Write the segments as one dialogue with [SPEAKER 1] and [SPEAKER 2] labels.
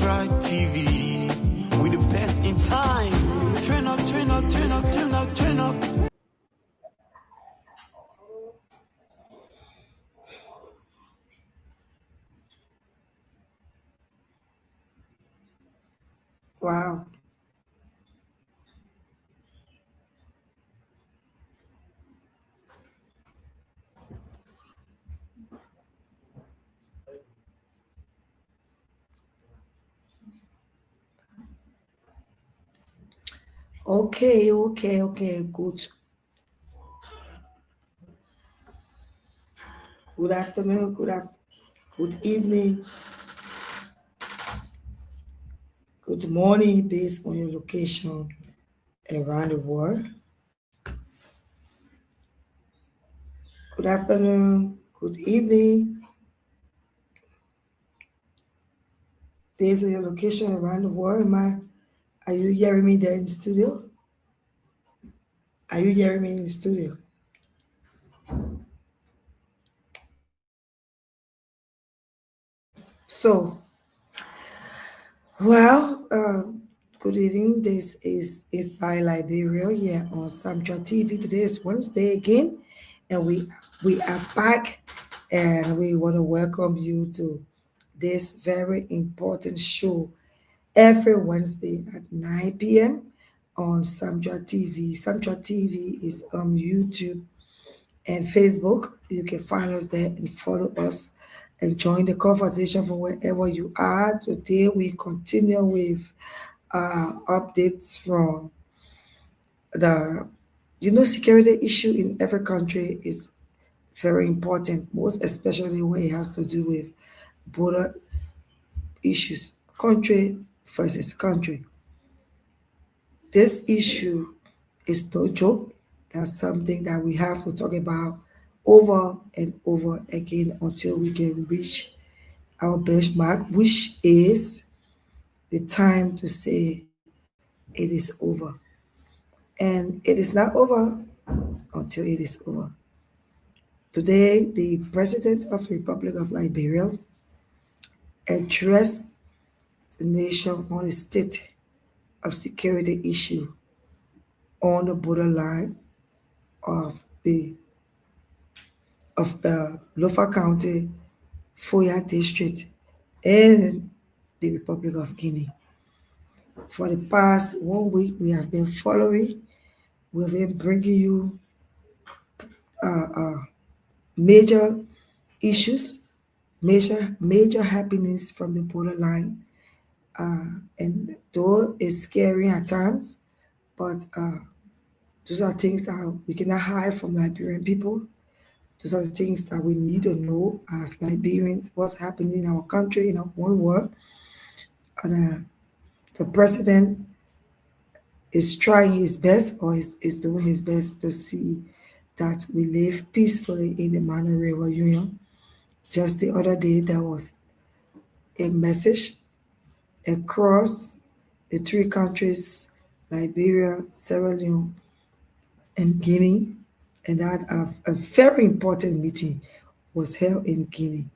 [SPEAKER 1] Samtra TV. We the best in time. Turn up, turn up, turn up, turn up, turn up.
[SPEAKER 2] Wow. Okay. Good afternoon. Good evening. Good morning, based on your location around the world. Good afternoon. Good evening, based on your location around the world. Are you hearing me there in the studio? Are you hearing me in the studio? So, well, good evening. This is Inside Liberia here on Samtra TV. Today is Wednesday again, and we are back, and we want to welcome you to this very important show every Wednesday at 9 p.m. on Samtra TV. Samtra TV is on YouTube and Facebook. You can find us there and follow us and join the conversation from wherever you are. Today we continue with updates from the security issue in every country is very important, most especially when it has to do with border issues, country versus country. This issue is no joke. That's something that we have to talk about over and over again until we can reach our benchmark, which is the time to say it is over. And it is not over until it is over. Today, the President of the Republic of Liberia addressed the nation on the state of security issue on the borderline of the Lofa County, Foya District, in the Republic of Guinea. For the past 1 week, we have been following, we've been bringing you major issues, major happenings from the borderline. And though it's scary at times, but those are things that we cannot hide from Liberian people. Those are the things that we need to know as Liberians, what's happening in our country, in our one world. And the president is trying his best, or is doing his best to see that we live peacefully in the Mana River Union. Just the other day, there was a message across the three countries, Liberia, Sierra Leone, and Guinea, and that a very important meeting was held in Guinea.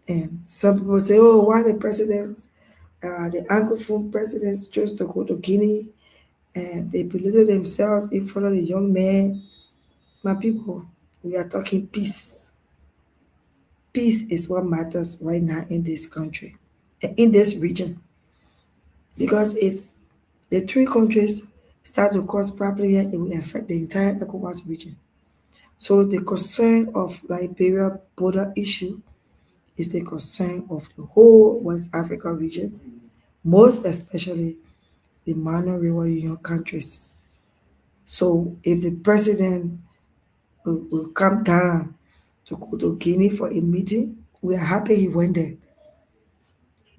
[SPEAKER 2] And some people say, oh, why the Anglophone presidents chose to go to Guinea, and they belittle themselves in front of the young man. My people, we are talking peace. Peace is what matters right now in this country, in this region. Because if the three countries start to cause problem here, it will affect the entire ECOWAS region. So the concern of Liberia border issue is the concern of the whole West Africa region, most especially the Mana River Union countries. So if the president will come down to go to Guinea for a meeting, we are happy he went there.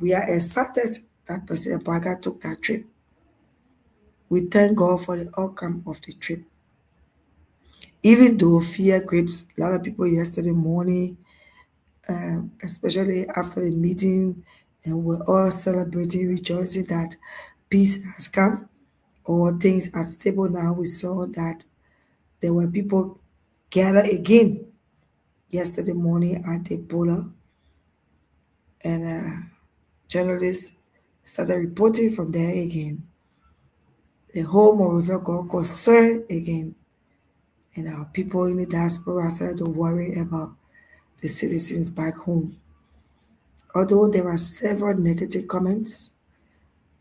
[SPEAKER 2] We are excited that President Baga took that trip. We thank God for the outcome of the trip. Even though fear grips a lot of people yesterday morning, especially after the meeting, and we're all celebrating, rejoicing that peace has come or things are stable now. We saw that there were people gathered again yesterday morning at the border, and journalists Started reporting from there again. The whole Monrovia got concerned again, and our people in the diaspora started to worry about the citizens back home. Although there are several negative comments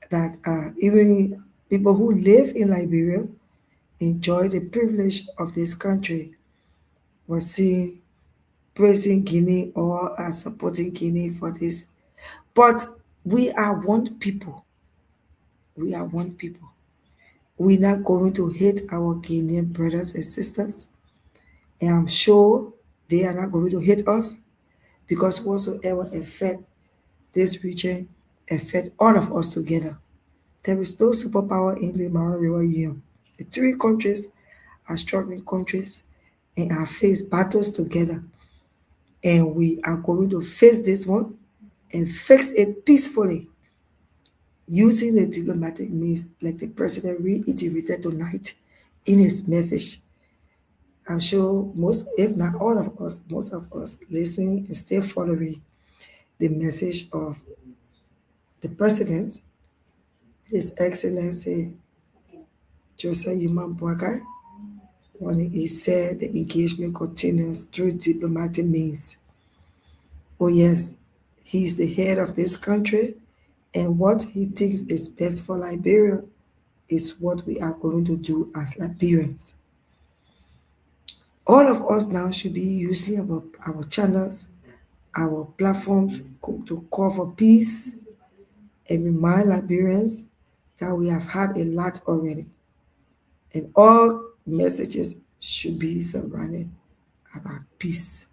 [SPEAKER 2] that even people who live in Liberia enjoy the privilege of this country was seen praising Guinea or supporting Guinea for this. But we are one people. We are one people. We're not going to hate our Guinean brothers and sisters. And I'm sure they are not going to hate us because whatsoever affect this region affect all of us together. There is no superpower in the Mara River Union. The three countries are struggling countries and are face battles together. And we are going to face this one and fix it peacefully using the diplomatic means like the president reiterated tonight in his message. I'm sure most, if not all of us, most of us listening and still following the message of the president, His Excellency Joseph Yuman Boakai, when he said the engagement continues through diplomatic means. Oh yes, he's the head of this country, and what he thinks is best for Liberia is what we are going to do as Liberians. All of us now should be using our channels, our platforms to call for peace and remind Liberians that we have had a lot already. And all messages should be surrounded about peace.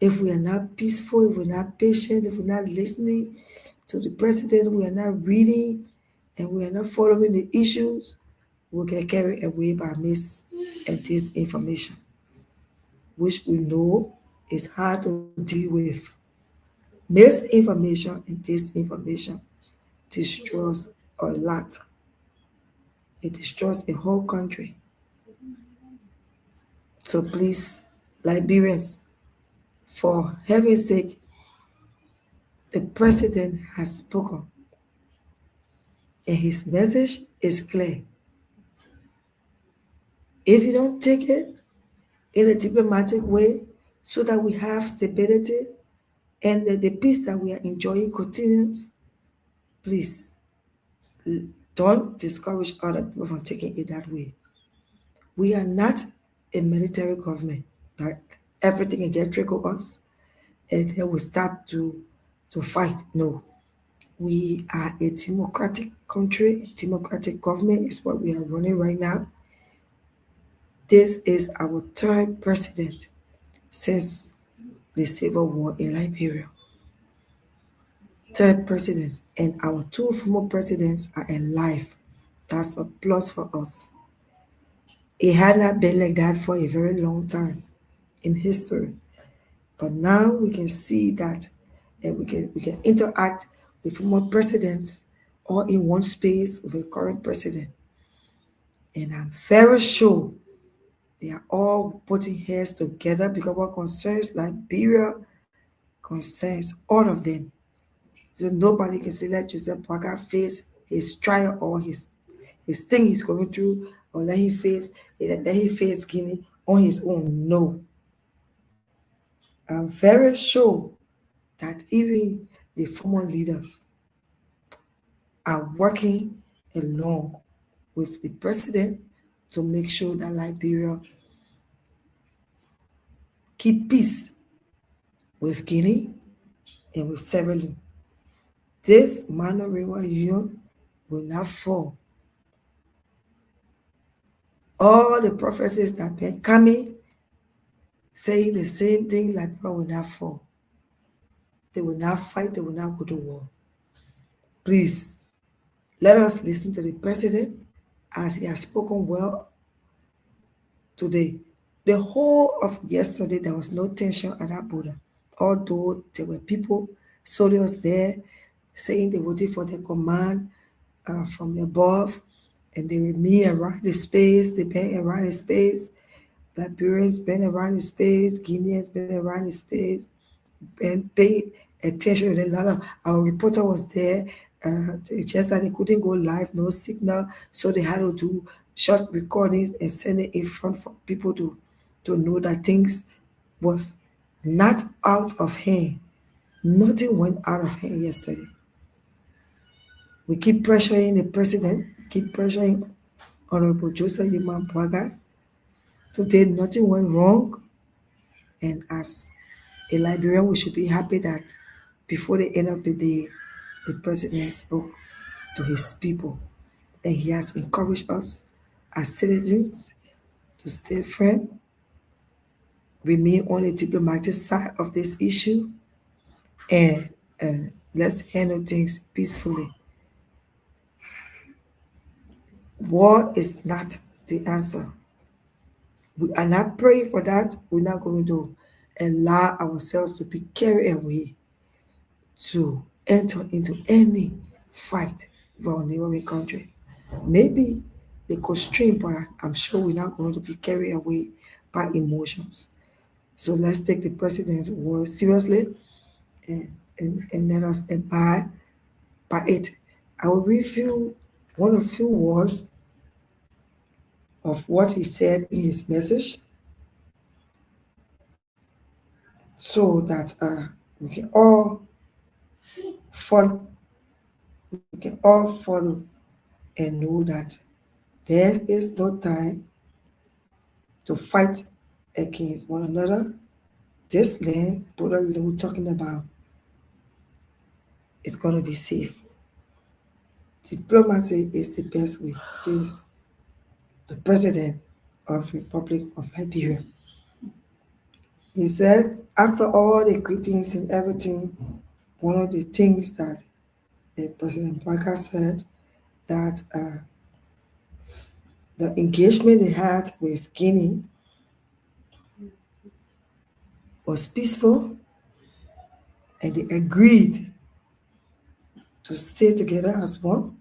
[SPEAKER 2] If we are not peaceful, if we're not patient, if we're not listening to the president, we are not reading, and we are not following the issues, we'll get carried away by mis and disinformation, which we know is hard to deal with. Misinformation and disinformation destroys a lot. It destroys a whole country. So please, Liberians, for heaven's sake, the president has spoken, and his message is clear. If you don't take it in a diplomatic way so that we have stability and the peace that we are enjoying continues, please don't discourage other people from taking it that way. We are not a military government that everything can just trickle us and then we start to fight. No, we are a democratic country. Democratic government is what we are running right now. This is our third president since the civil war in Liberia. Third president, and our two former presidents are alive. That's a plus for us. It had not been like that for a very long time in history. But now we can see that we can interact with former presidents all in one space with the current president. And I'm very sure they are all putting heads together because what concerns Liberia concerns all of them. So nobody can say let Joseph Parker face his trial or his thing he's going through, or let he face Guinea on his own. No. I'm very sure that even the former leaders are working along with the president to make sure that Liberia keep peace with Guinea and with Sierra Leone. This River Union will not fall. All the prophecies that been coming saying the same thing, Liberia will not fall. They will not fight, they will not go to war. Please, let us listen to the president as he has spoken well today. The whole of yesterday, there was no tension at that border, although there were people, soldiers there, saying they waited for the command from above, and they were me around the space, they been around the space, Liberians been around the space, Guineans been around the space, and pay attention. A lot of our reporter was there It's just that they couldn't go live, no signal, so they had to do short recordings and send it in front for people to know that things was not out of hand. Nothing went out of hand yesterday. We keep pressuring the president, keep pressuring Honorable Joseph Yuma Bwaga. Today, nothing went wrong, and as a Liberian, we should be happy that before the end of the day, the president spoke to his people, and he has encouraged us as citizens to stay firm, remain on the diplomatic side of this issue, and let's handle things peacefully. War is not the answer. We are not praying for that. We're not going to allow ourselves to be carried away to enter into any fight with our neighboring country. Maybe they could stream, but I'm sure we're not going to be carried away by emotions. So let's take the president's word seriously and let us abide by it. I will review one of few words of what he said in his message so that we can all follow, we can all follow and know that there is no time to fight against one another. This land, totally we're talking about, is going to be safe. Diplomacy is the best way, says the president of the Republic of Liberia. He said, after all the greetings and everything, one of the things that President Parker said that the engagement they had with Guinea was peaceful and they agreed to stay together as one.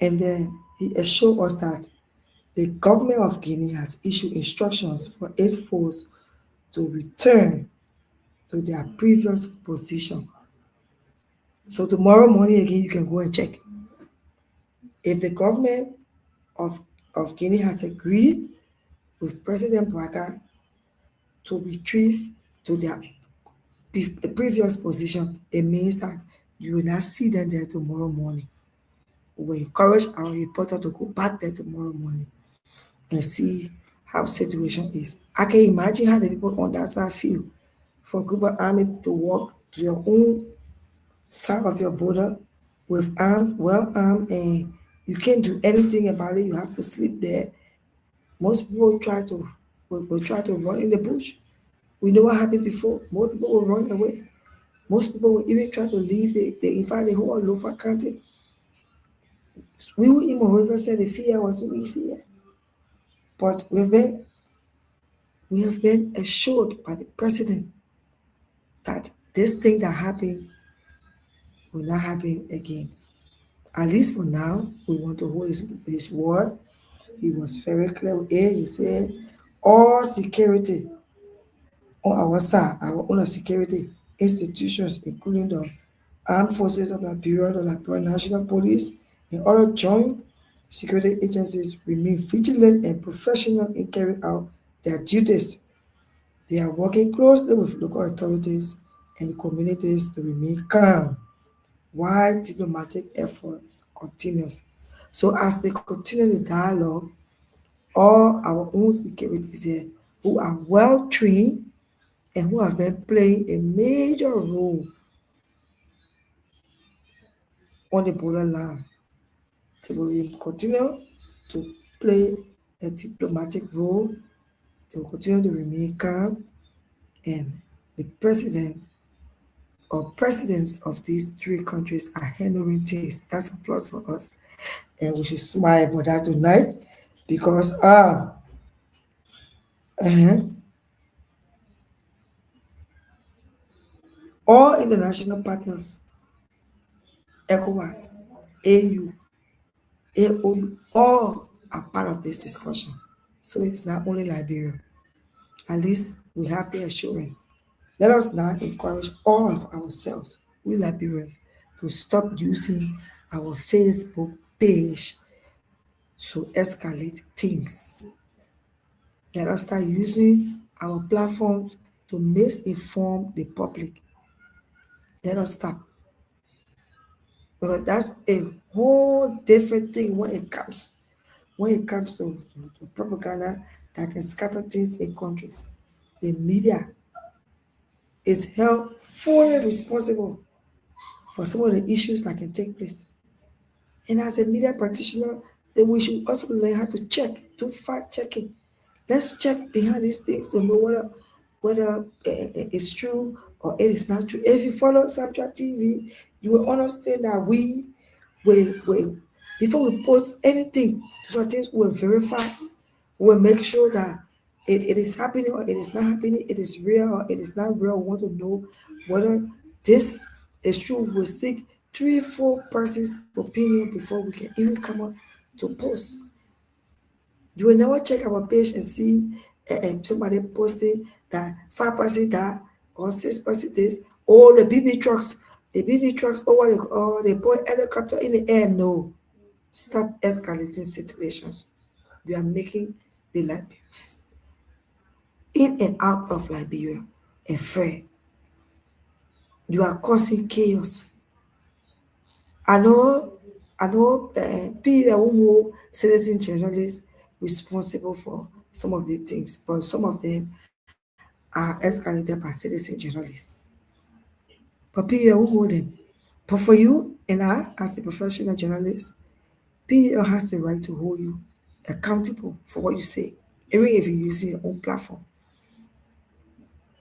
[SPEAKER 2] And then he assured us that the government of Guinea has issued instructions for its force to return to their previous position. So tomorrow morning again, you can go and check. If the government of, of Guinea has agreed with President Bouaga to retrieve to their previous position, it means that you will not see them there tomorrow morning. We encourage our reporter to go back there tomorrow morning and see how situation is. I can imagine how the people on that side feel for a group of army to walk to your own side of your border with armed, well armed, and you can't do anything about it. You have to sleep there. Most people will try to run in the bush. We know what happened before. Most people will run away. Most people will even try to leave in fact the whole Lofa County. We will even River said the fear was easy here. But we have been assured by the president that this thing that happened will not happen again. At least for now, we want to hold his word. He was very clear here. He said, all security on our side, our own security institutions, including the armed forces of Liberia, the Liberian National Police, and other joint security agencies remain vigilant and professional in carrying out their duties. They are working closely with local authorities and communities to remain calm while diplomatic efforts continues. So as they continue the dialogue, all our own securities here who are well trained and who have been playing a major role on the borderline, they will continue to play a diplomatic role, they will continue to remain calm, and the president or presidents of these three countries are handling things. That's a plus for us. And we should smile about that tonight because uh, all international partners, ECOWAS, AU, AOU, all are part of this discussion. So it's not only Liberia. At least we have the assurance. Let us now encourage all of ourselves, we Liberians, to stop using our Facebook page to escalate things. Let us start using our platforms to misinform the public. Let us stop. Because that's a whole different thing when it comes to propaganda that can scatter things in countries. The media is held fully responsible for some of the issues that can take place. And as a media practitioner, then we should also learn how to check, do fact checking. Let's check behind these things to know whether it's true or it is not true. If you follow Samtra TV, you will understand that we before we post anything, certain things will verify, we'll make sure that it is happening or it is not happening, it is real or it is not real. We want to know whether this is true. We'll seek 3 4 persons' opinion before we can even come up to post. You will never check our page and see somebody posting that 5% that or 6% this or the BB trucks over they put helicopter in the air. No, stop escalating situations. We are making the Liberians in and out of Liberia afraid. You are causing chaos. I know, people who hold citizen journalists responsible for some of the things, but some of them are escalated by citizen journalists. But people who hold them. But for you and I, as a professional journalist, PEL has the right to hold you accountable for what you say, even if you're using your own platform.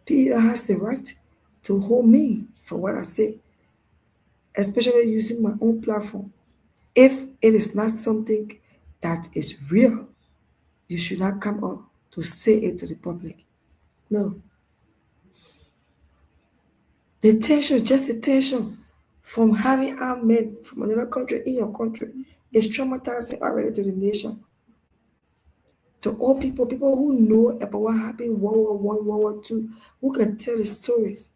[SPEAKER 2] PEL has the right to hold me for what I say, especially using my own platform. If it is not something that is real, you should not come up to say it to the public. No. The tension, just the tension from having armed men from another country in your country is traumatizing already to the nation. To all people who know about what happened in World War I, World War II, who can tell the stories,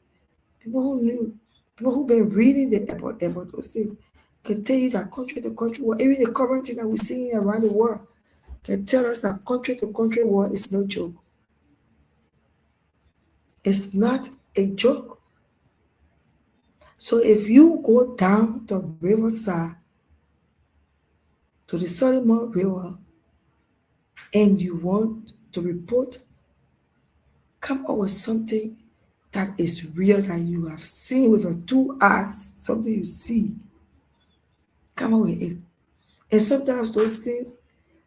[SPEAKER 2] people who knew, people who've been reading about those things, can tell you that country to country war, even the current thing that we're seeing around the world, can tell us that country to country war is no joke. It's not a joke. So if you go down the riverside to the Solomon River and you want to report, come up with something that is real that you have seen with your 2 eyes, something you see. Come up with it. And sometimes those things,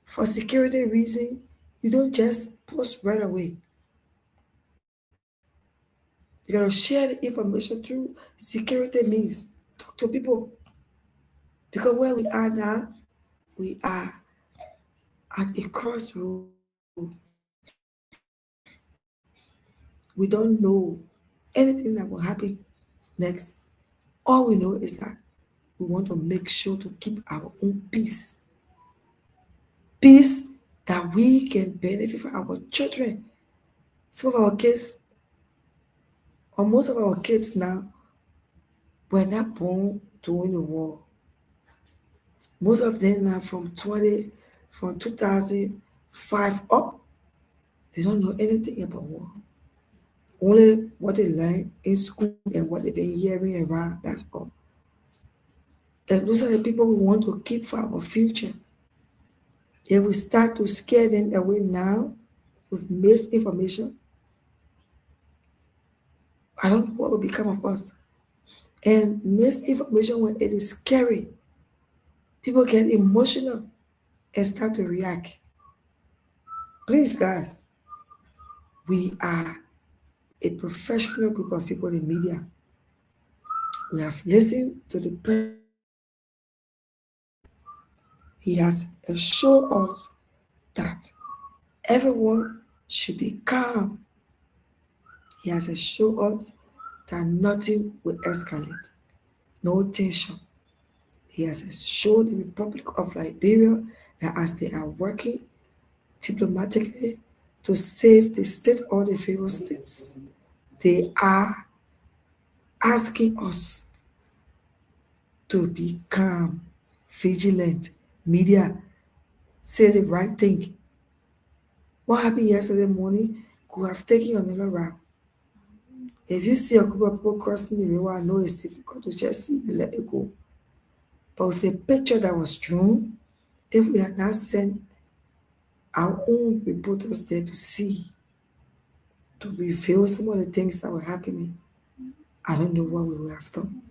[SPEAKER 2] for security reasons, you don't just post right away. You gotta share the information through security means. Talk to people. Because where we are now, we are at a crossroad. We don't know anything that will happen next. All we know is that we want to make sure to keep our own peace. Peace that we can benefit from our children. Some of our kids, or most of our kids now, were not born during the war. Most of them now from 2005 up, they don't know anything about war. Only what they learn in school and what they've been hearing around, that's all. And those are the people we want to keep for our future. If we start to scare them away now with misinformation, I don't know what will become of us. And misinformation, when it is scary, people get emotional and start to react. Please, guys, we are a professional group of people in media. We have listened to the president. He has assured us that everyone should be calm. He has assured us that nothing will escalate, no tension. He has assured the Republic of Liberia that as they are working diplomatically to save the state or the favored states, They are asking us to be calm, vigilant. Media, say the right thing. What happened yesterday morning could have taken you another route. If you see a group of people crossing the river, I know it's difficult to just see and let it go. But with the picture that was drawn, if we had not sent our own reporters there to see, to reveal some of the things that were happening, I don't know what we would have done.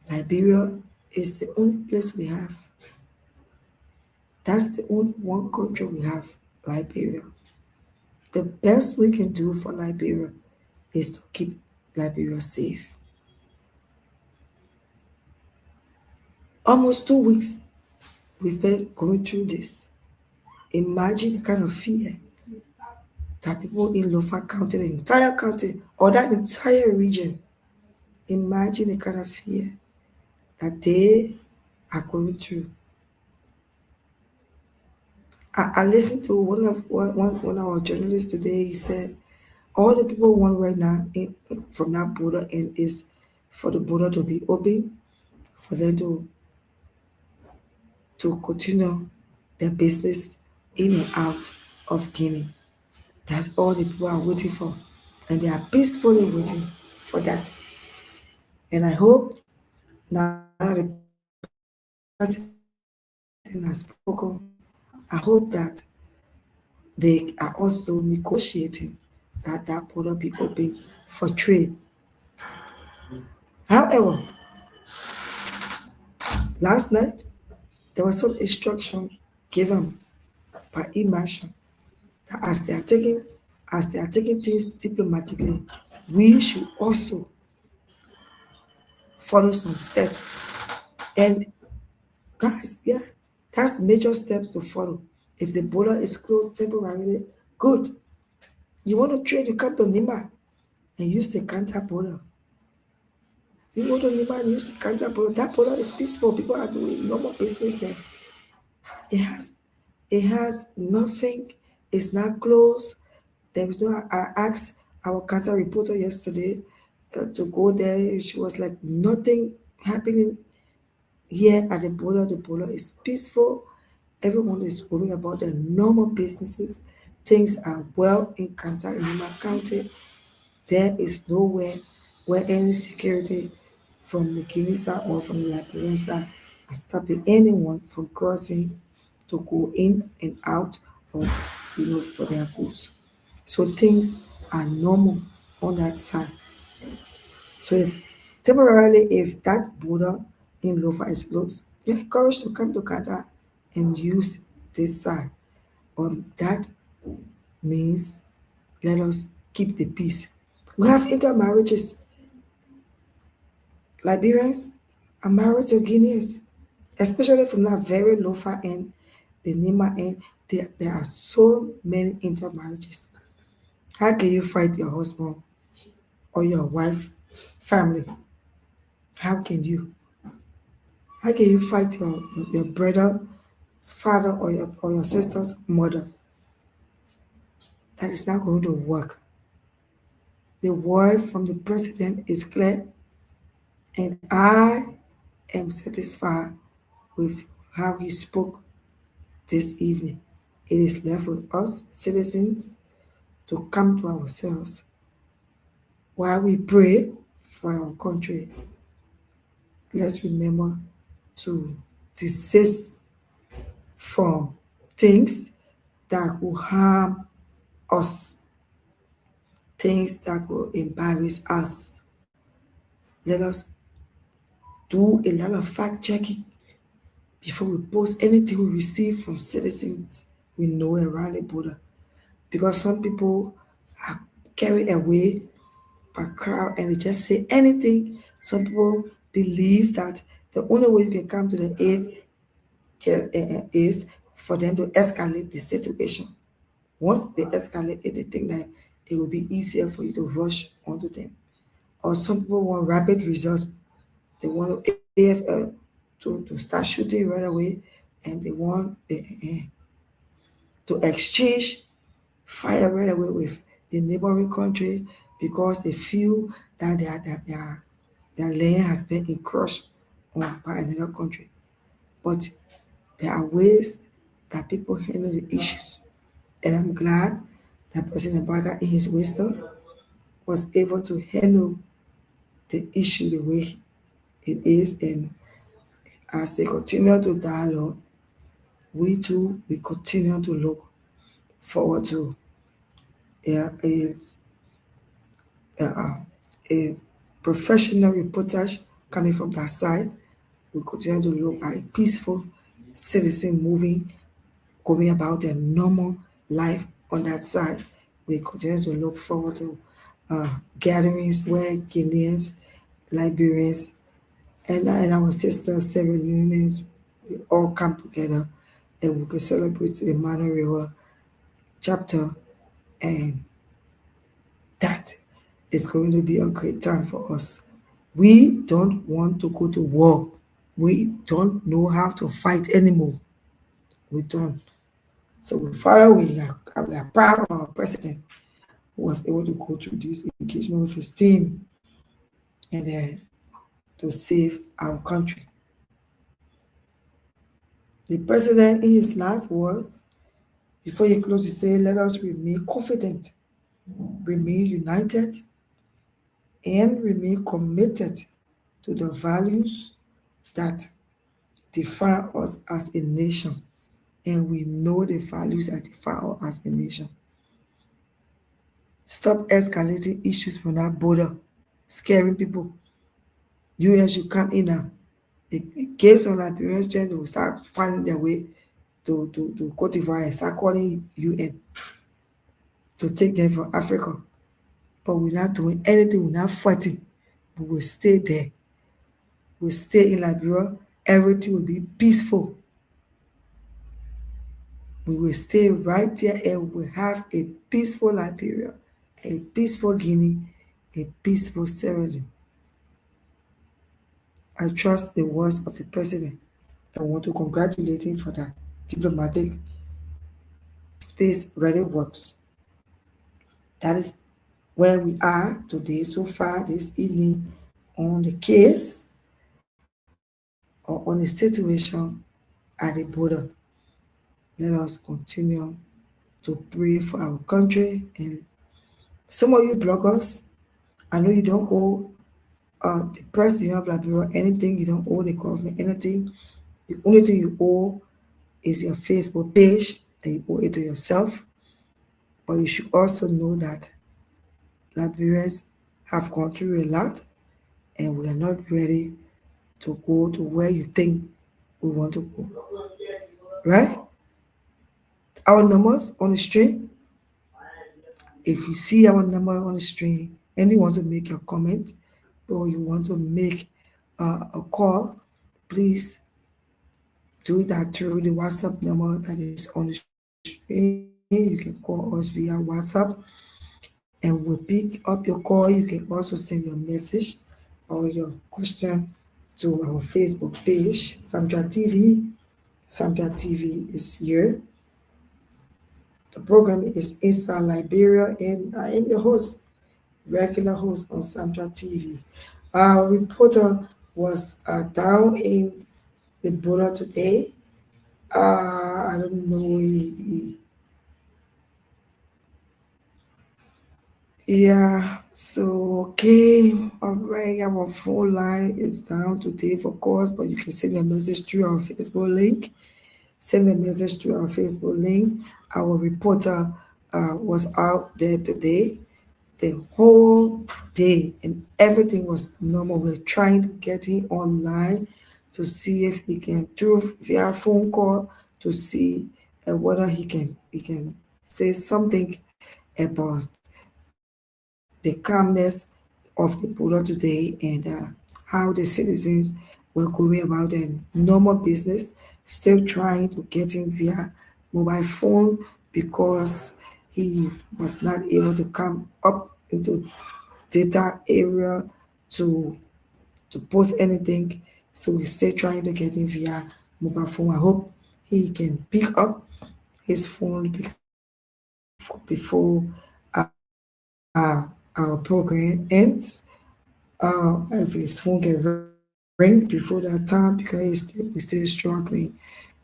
[SPEAKER 2] Liberia is the only place we have. That's the only one country we have, Liberia. The best we can do for Liberia is to keep Liberia safe. Almost 2 weeks we've been going through this. Imagine the kind of fear that people in Lofa County, the entire county, or that entire region, imagine the kind of fear that they are going through. I listened to one of our journalists today. He said all the people want right now from that border end is for the border to be open, for them to continue their business in and out of Guinea. That's all the people are waiting for. And they are peacefully waiting for that. And I hope now that the president has spoken, I hope that they are also negotiating that that border be open for trade. However, last night there was some instruction given by Immersion that as they are taking things diplomatically, we should also follow some steps. And guys, yeah, that's major steps to follow. If the border is closed temporarily, good. You want to trade, you come to Nima and use the counter border. You go to Nima and use the counter border. That border is peaceful. People are doing normal business there. It has it has nothing. It's not closed. There was no. I asked our counter reporter yesterday to go there. She was like, nothing happening here at the border. The border is peaceful. Everyone is going about their normal businesses. Things are well in Kanta in Nima County. There is nowhere where any security from the Guinea side or from the Liberian side are stopping anyone from crossing to go in and out or for their goods. So things are normal on that side. So if temporarily if that border in Lofa is closed, you're encouraged to come to Qatar and use this side. That means let us keep the peace. We have intermarriages. Liberians are married to Guineans, especially from that very Lofa end, the Nima end. There are so many intermarriages. How can you fight your husband or your wife family? How can you? How can you fight your brother's father or your sister's mother? That is not going to work. The word from the president is clear, and I am satisfied with how he spoke this evening. It is left with us citizens to come to ourselves while we pray for our country. Let's remember to desist from things that will harm us, things that will embarrass us. Let us do a lot of fact checking before we post anything we receive from citizens we know around the border. Because some people are carried away by crowd and they just say anything. Some people believe that the only way you can come to the aid is for them to escalate the situation. Once they escalate it, they think that it will be easier for you to rush onto them. Or some people want rapid result. They want AFL to start shooting right away, and they want to exchange fire right away with the neighboring country because they feel that their land has been encroached on by another country. But there are ways that people handle the issues. And I'm glad that President Barker, in his wisdom, was able to handle the issue the way it is. And as they continue to dialogue, we too we continue to look forward to a, a, a professional reportage coming from that side. We continue to look at a peaceful citizen moving, going about their normal life on that side. We continue to look forward to gatherings where Guineans, Liberians, and our sisters, Sierra Leoneans, we all come together and we can celebrate the Mano River chapter, and that is going to be a great time for us. We don't want to go to war. We don't know how to fight anymore. We don't. So Father, we are proud of our president who was able to go through this engagement with his team and to save our country. The president, in his last words, before he closed, he said, let us remain confident, remain united, and remain committed to the values that define us as a nation. And we know the values that define us as a nation. Stop escalating issues from that border, scaring people. US should come in now. It gave some Liberians chance to start finding their way to Cote d'Ivoire and start calling UN to take them from Africa. But we're not doing anything, we're not fighting. We will stay there. We'll stay in Liberia. Everything will be peaceful. We will stay right there and we will have a peaceful Liberia, a peaceful Guinea, a peaceful Sierra Leone. I trust the words of the president. I want to congratulate him for that. Diplomatic space really works. That is where we are today so far this evening on the case or on the situation at the border. Let us continue to pray for our country. And some of you bloggers, I know you don't owe the president of Liberia anything, you don't owe the government anything. The only thing you owe is your Facebook page, and you owe it to yourself. But you should also know that Liberians have gone through a lot, and we are not ready to go to where you think we want to go. Right? Our numbers on the stream, if you see our number on the screen and you want to make a comment or you want to make a call, please do that through the WhatsApp number that is on the screen. You can call us via WhatsApp and we'll pick up your call. You can also send your message or your question to our Facebook page, Samdra TV. Samdra TV is here. The program is Inside Liberia, and I am the host, regular host on Samdra TV. Our reporter was down in the border today. I don't know. Yeah, so okay, all right. Our phone line is down today, of course, but you can send a message through our Facebook link. Send a message to our Facebook link. Our reporter was out there today the whole day and everything was normal. We're trying to get him online to see if he can do via phone call to see whether he can say something about the calmness of the border today and how the citizens were going about their normal business, still trying to get him via mobile phone because he was not able to come up into data area to post anything. So we're still trying to get him via mobile phone. I hope he can pick up his phone before our program ends. If his phone can ring before that time because we're still struggling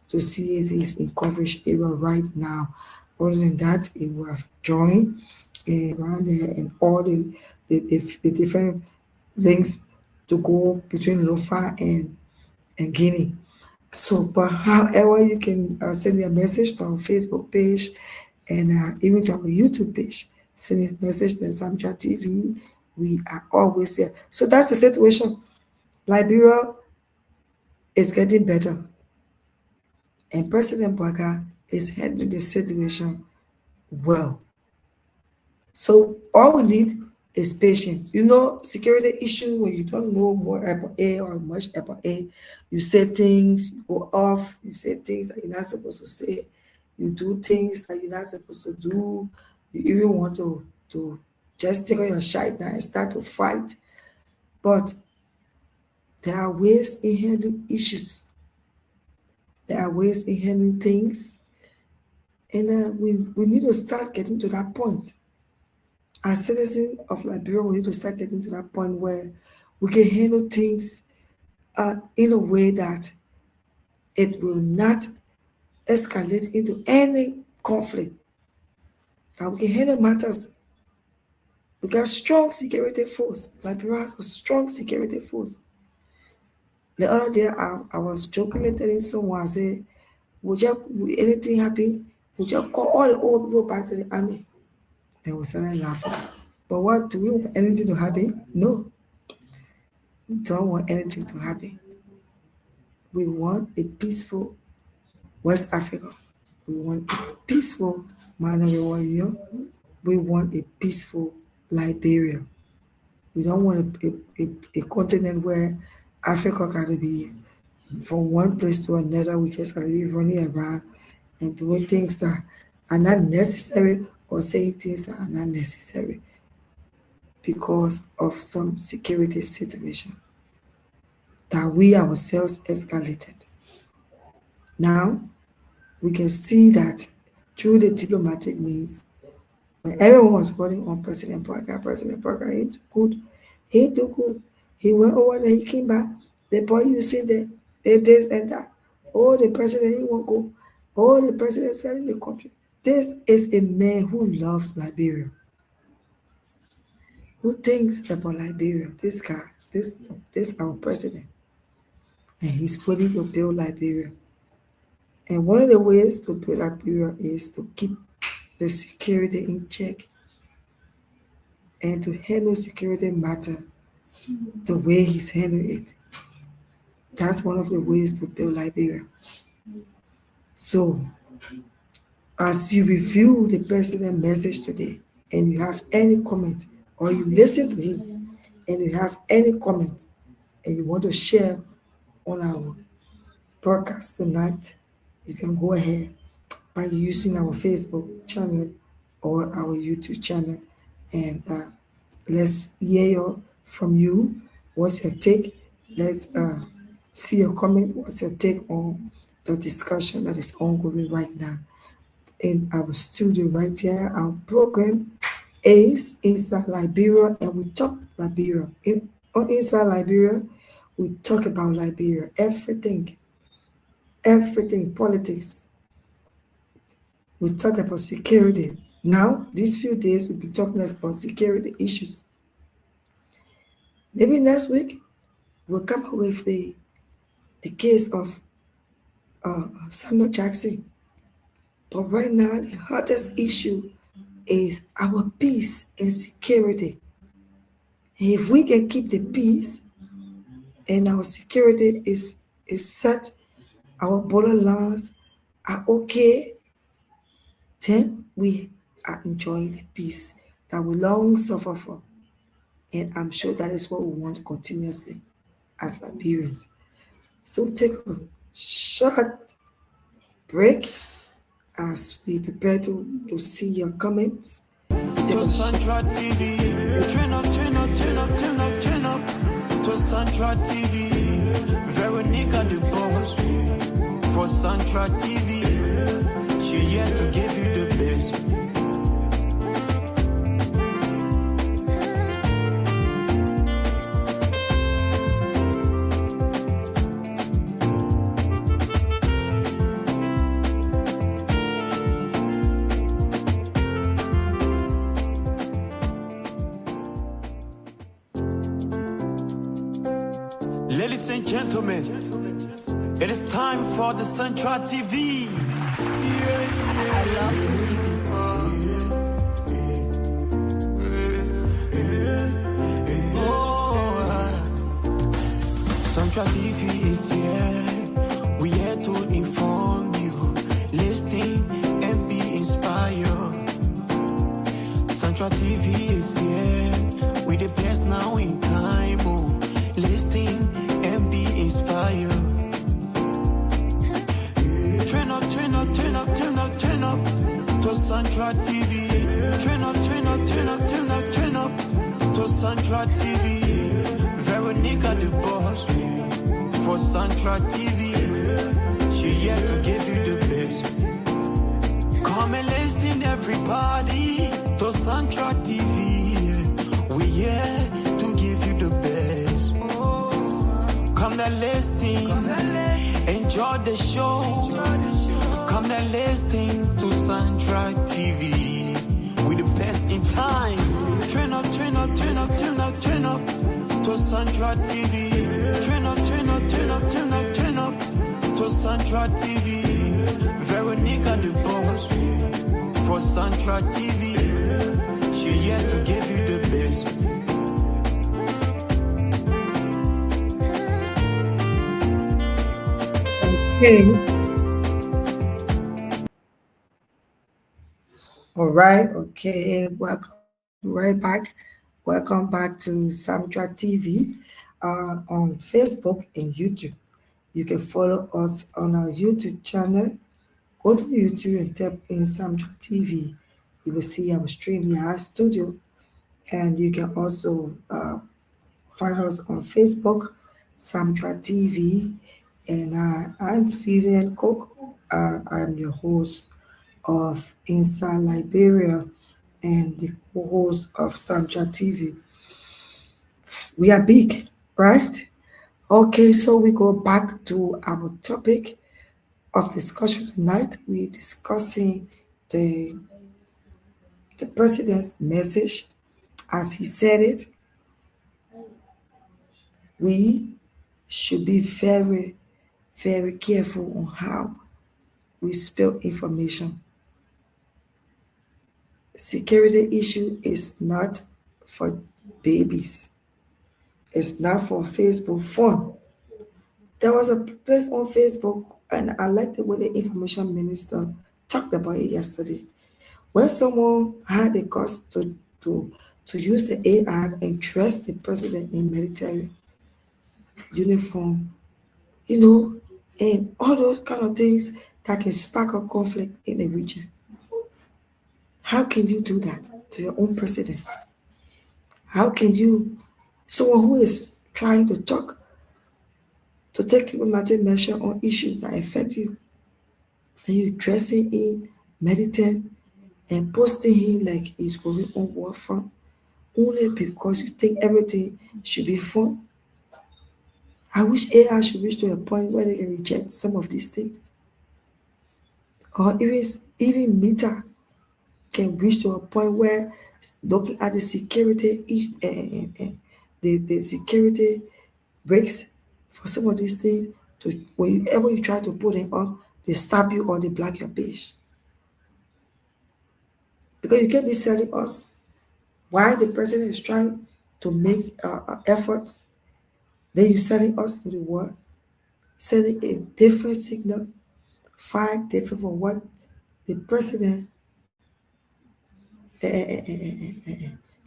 [SPEAKER 2] to see if he's in coverage area right now. Other than that, he will have joined around there and all the different links to go between Lofa and Guinea. So, but however, you can send me a message to our Facebook page and even to our YouTube page. Send me a message to Zamja TV. We are always here. So that's the situation. Liberia is getting better, and President Baga is handling the situation well. So all we need is patience. You know, security issue when you don't know more about A or much about A, you say things, you go off, you say things that you're not supposed to say, you do things that you're not supposed to do, you even want to just take on your shite now and start to fight. But there are ways in handling issues. There are ways in handling things, and we need to start getting to that point. As citizens of Liberia, we need to start getting to that point where we can handle things in a way that it will not escalate into any conflict. That we can handle matters. We got strong security force. Liberia has a strong security force. The other day, I was jokingly telling someone, I said, would anything happen? Would you call all the old people back to the army? They were starting laughing. But what, do we want anything to happen? No, we don't want anything to happen. We want a peaceful West Africa. We want a peaceful Malawi. We want a peaceful Liberia. We don't want a continent where Africa can be from one place to another. We just gotta be running around and doing things that are not necessary or saying things that are not necessary because of some security situation that we ourselves escalated. Now we can see that through the diplomatic means, when everyone was calling on President Parker ain't good. He ain't too good. He went over there, he came back. The boy you see there, this and that. Oh, the president, he won't go. Oh, the president is selling the country. This is a man who loves Liberia, who thinks about Liberia. This guy, this our president, and he's willing to build Liberia. And one of the ways to build Liberia is to keep the security in check and to handle security matter the way he's handling it. That's one of the ways to build Liberia. So, as you review the president's message today and you have any comment, or you listen to him and you have any comment and you want to share on our broadcast tonight, you can go ahead by using our Facebook channel or our YouTube channel, and let's hear from you. What's your take? Let's see your comment. What's your take on the discussion that is ongoing right now in our studio right here? Our program is Inside Liberia, and we talk Liberia. Inside Liberia, we talk about Liberia, everything, politics. We talk about security. Now, these few days, we've been talking about security issues. Maybe next week, we'll come up with the case of Samuel Jackson. But right now, the hottest issue is our peace and security. And if we can keep the peace and our security is set, our borderlands are okay, then we are enjoying the peace that we long suffer for. And I'm sure that is what we want continuously as Liberians. So take a short break as we prepare to see your comments.
[SPEAKER 1] To Central TV, turn up, turn up, turn up, turn up, turn up. To Central TV, Veronica the boss. For Central TV, she here to give you the best. Ladies and gentlemen, it is time for the Central TV.
[SPEAKER 3] I love to
[SPEAKER 1] Central TV is here. We here to inform you, listen and be inspired. Central TV is here. We the best now in time. Oh, listen and be inspired. Turn up, turn up, turn up, turn up, turn up to Central TV. Turn up, turn up, turn up, turn up, turn up to Central TV. Veronica the boss for Central TV. She here to give you the best. Come and listen everybody to Central TV. We here to give you the best. Come and listen, enjoy the show. Come and listen to Central TV. We the best in time. Turn up, turn up, turn up, turn up, turn up to Central TV. Turn up, turn up, turn up, turn up, turn up to Central TV. Veronica the boss for Central TV. She here to give you the best.
[SPEAKER 2] Okay. All right. Okay. Welcome right back. Welcome back to Samtra TV on Facebook and YouTube. You can follow us on our YouTube channel. Go to YouTube and type in Samtra TV. You will see our StreamYard studio. And you can also find us on Facebook, Samtra TV. And I'm Vivian Cook. I'm your host of Inside Liberia and the host of Samcha TV. We are big, right? Okay, so we go back to our topic of discussion tonight. We're discussing the the president's message as he said it. We should be very, very careful on how we spill information. Security issue is not for babies. It's not for Facebook fun. There was a place on Facebook, and I like the way the information minister talked about it yesterday, where someone had the cost to use the AI and dress the president in military uniform, you know, and all those kind of things that can spark a conflict in the region. How can you do that to your own president? How can you, someone who is trying to talk, to take diplomatic measure on issues that affect you, and you dressing in, meditating, and posting him like he's going on war front only because you think everything should be fun? I wish AI should reach to a point where they can reject some of these things. Or even Meta can reach to a point where looking at the security the security breaks for some of these things to whenever you try to put it on, they stab you or they block your page. Because you can't be selling us why the president is trying to make efforts, then you selling us to the world, sending a different signal, far different from what the president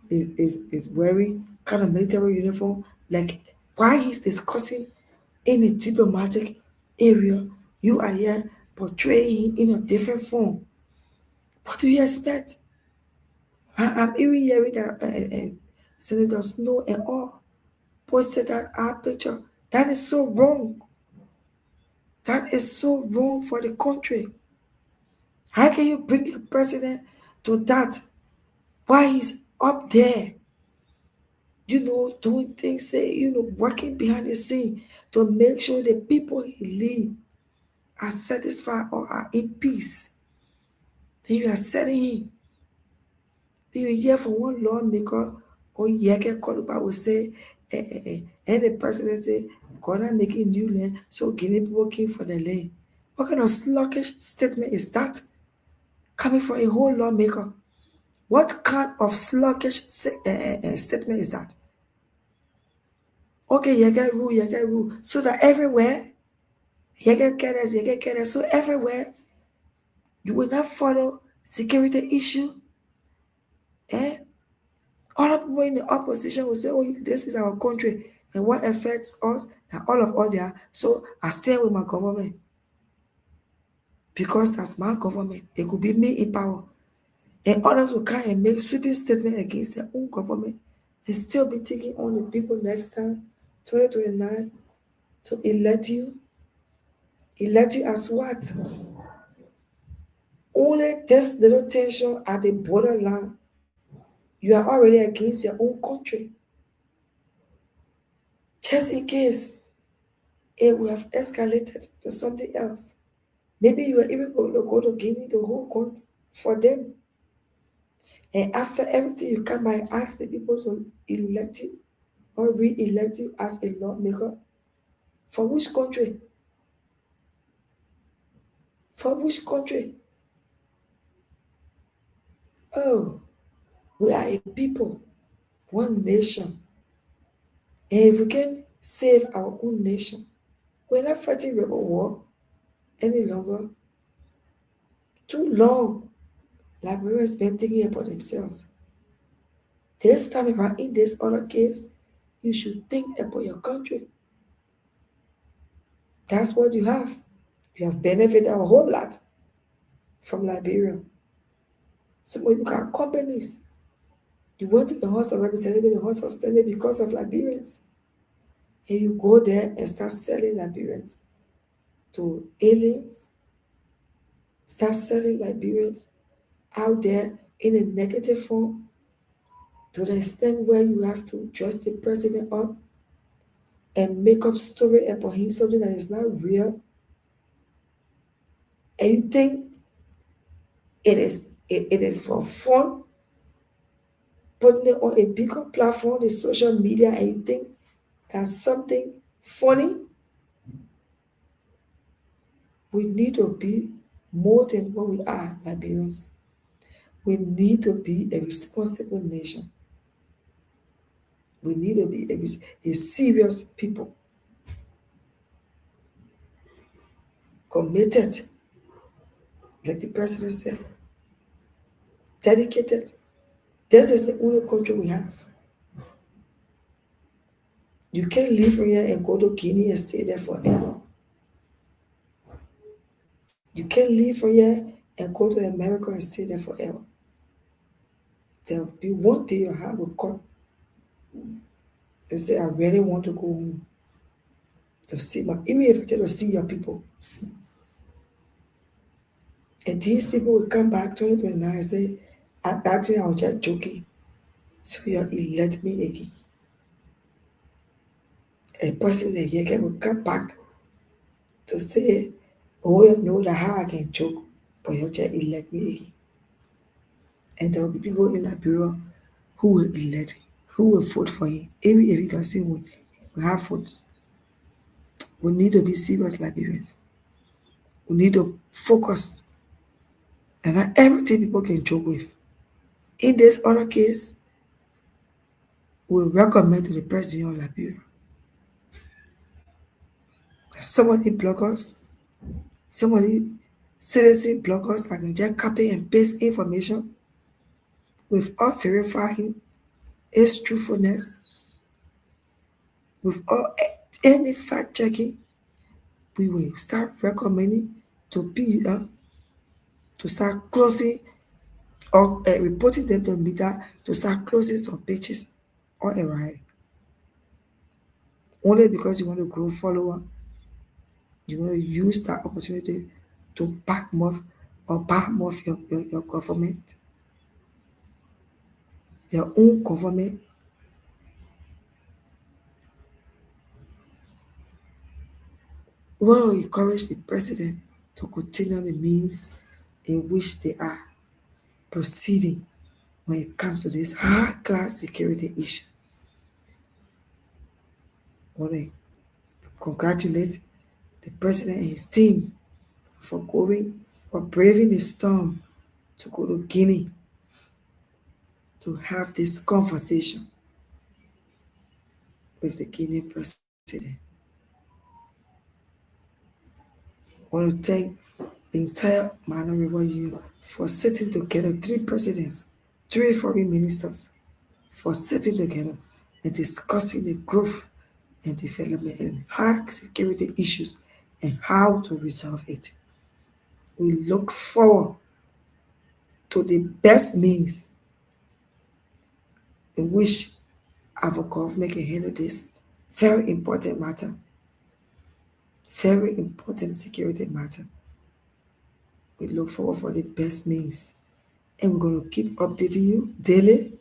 [SPEAKER 2] is wearing, kind of military uniform. Like why he's discussing in a diplomatic area, you are here portraying in a different form. What do you expect? I'm even hearing that Senator Snow and all posted that our picture. That is so wrong. That is so wrong for the country. How can you bring your president to that while he's up there, doing things, working behind the scene to make sure the people he lead are satisfied or are in peace? Then you are setting him. Then you hear from one lawmaker or Yeke Koduba will say, And the president say, God are making new land, so Guinea people came for the land. What kind of sluggish statement is that? Coming from a whole lawmaker. What kind of sluggish statement is that? Okay, you get rule. So that everywhere, you get careless. So everywhere, you will not follow security issue. Eh? Other people in the opposition will say, oh, yeah, this is our country. And what affects us, that all of us are. So I stay with my government. Because that's my government. It could be me in power. And others will come and make sweeping statement against their own government and still be taking on the people next time, 2029, to elect you. Elect you as what? Only this little tension at the borderline, you are already against your own country. Just in case it would have escalated to something else. Maybe you are even going to go to Guinea, the whole country, for them. And after everything, you come by and ask the people to elect you or re-elect you as a lawmaker. For which country? For which country? Oh, we are a people, one nation. And if we can save our own nation, we're not fighting rebel war any longer. Too long, Liberians been thinking about themselves. This time around, in this other case, you should think about your country. That's what you have. You have benefited a whole lot from Liberia. Some of you got companies. You went to the House of Representatives, the House of Senate because of Liberians. And you go there and start selling Liberians to aliens, start selling Liberians out there in a negative form to the extent where you have to dress the president up and make up story about him something that is not real. And you think it is for fun, putting it on a bigger platform, the social media, and you think that's something funny. We need to be more than what we are, Liberians. We need to be a responsible nation. We need to be a serious people, committed, like the president said, dedicated. This is the only country we have. You can't leave from here and go to Guinea and stay there forever. You can't leave from here and go to America and stay there forever. There'll be one day your heart will cut and say, I really want to go home to see my, even if you tell to see your people. And these people will come back 2029 and say, at that time I was just joking. So you elect me again. A person again will come back to say, oh, you know that how I can joke, but you just elect me again. And there will be people in that bureau who will elect him, who will vote for him. Even if he doesn't win, he will have votes. We need to be serious Liberians. We need to focus. And not everything people can joke with. In this other case, we recommend to the president of Liberia. Somebody block us, somebody citizen block us that can just copy and paste information without verifying its truthfulness, without any fact checking. We will start recommending to people to start closing or reporting them to media to start closing some pages or arrive. Only because you want to grow follower, you want to use that opportunity to back more or back more of your government, your own government. We want to encourage the president to continue the means in which they are proceeding when it comes to this high class security issue. want to congratulate the president and his team for braving the storm to go to Guinea to have this conversation with the Guinean president. I want to thank the entire Minority Union for sitting together, three presidents, three foreign ministers, for sitting together and discussing the growth and development and high security issues and how to resolve it. We look forward to the best means in which our government can handle this very important matter, very important security matter. We look forward for the best means. And we're going to keep updating you daily.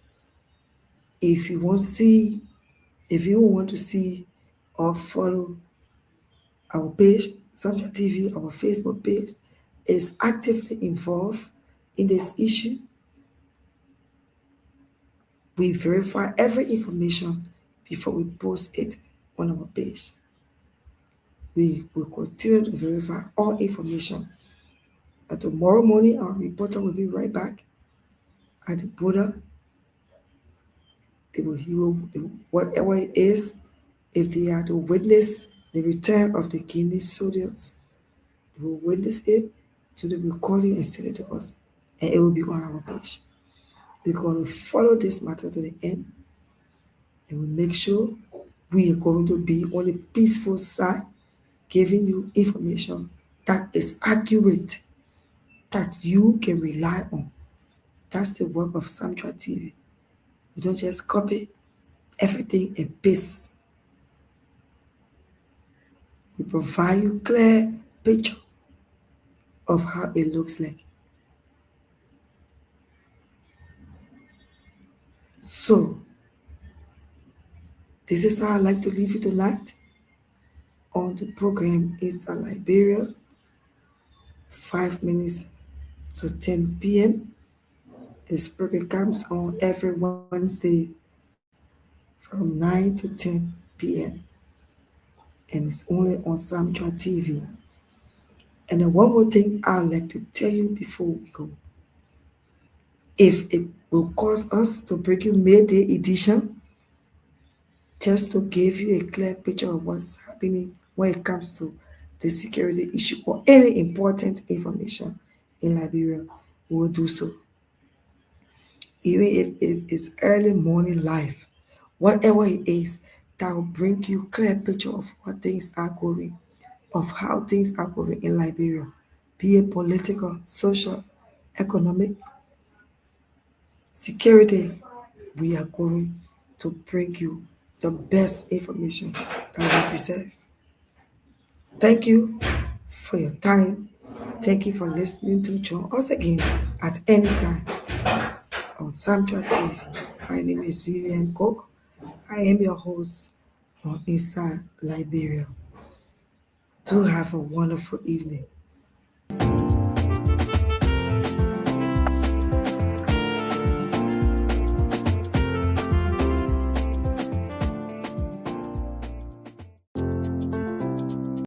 [SPEAKER 2] If you want to see, if you want to see or follow our page, Central TV, our Facebook page, is actively involved in this issue. We verify every information before we post it on our page. We will continue to verify all information. And tomorrow morning, our reporter will be right back at the border. Whatever it is, if they are to witness the return of the Guinea soldiers, they will witness it to the recording and send it to us, and it will be on our page. We're going to follow this matter to the end, and we make sure we are going to be on the peaceful side, giving you information that is accurate, that you can rely on. That's the work of Samtra TV. We don't just copy everything and paste. We provide you clear picture of how it looks like. So, this is how I'd like to leave you tonight on the program is Liberia, 5 minutes to 10 p.m. This program comes on every Wednesday from 9 to 10 p.m. and it's only on Samtra TV. And then one more thing I'd like to tell you before we go. If it will cause us to bring you May-Day edition, just to give you a clear picture of what's happening when it comes to the security issue or any important information in Liberia, we will do so. Even if it is early morning live, whatever it is, that will bring you clear picture of what things are going, of how things are going in Liberia, be it political, social, economic, security. We are going to bring you the best information that you deserve. Thank you for your time. Thank you for listening to join us again at any time on Samtra TV. My name is Vivian Cook. I am your host on Inside Liberia. Do have a wonderful evening.